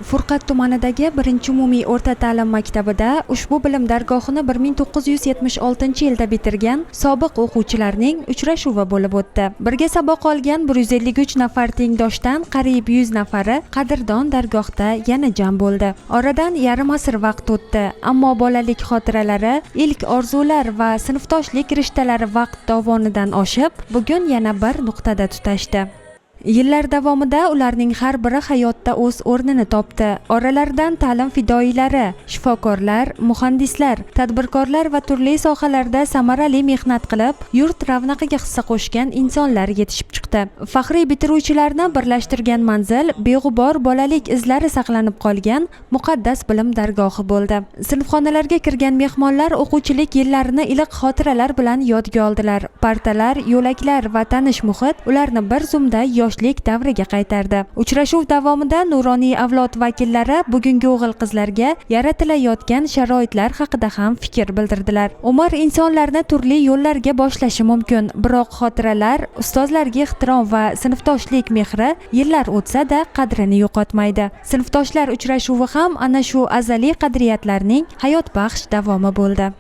Furqat tumanidagi 1-umumiy o'rta ta'lim maktabida ushbu bilim dargohini 1976-yilda bitirgan sobiq o'quvchilarning uchrashuvi bo'lib o'tdi. Birga saboq olgan 153 nafar tengdoshdan qariyb 100 nafari qadrdon dargohda yana jam bo'ldi. Oradan yarim asr vaqt o'tdi, ammo bolalik xotiralari, ilk orzular va sinfdoshlik rishtalari vaqt dovonidan oshib, bugun yana bir nuqtada tutashdi. Yillar davomida ularning har biri hayotda o'z o'rnini topdi. Oralaridan ta'lim fidoyilari, shifokorlar, muhandislar, tadbirkorlar va turli sohalarda samarali mehnat qilib, yurt ravnaqiga hissa qo'shgan insonlar yetishib chiqdi. Faxriy bitiruvchilarni birlashtirgan manzil beg'ubor bolalik izlari saqlanib qolgan muqaddas bilim dargohi bo'ldi. Sinfxonalarga kirgan mehmonlar o'quvchilik yillarini iliq xotiralar bilan yodga oldilar. Partalar, yo'laklar va tanish muhit ularni bir zumda yoshlik davriga qaytardi. Uchrashuv davomida nuroniy avlod vakillari bugungi o'g'il-qizlarga yaratilayotgan sharoitlar haqida ham fikr bildirdilar. Umr insonlarni turli yo'llarga boshlashi mumkin, biroq xotiralar, ustozlarga ehtirom va sinfdoshlik mehri yillar o'tsa-da qadrini yo'qotmaydi. Sinfdoshlar uchrashuvi ham ana shu azaliy qadriyatlarning hayotbaxsh davomi bo'ldi.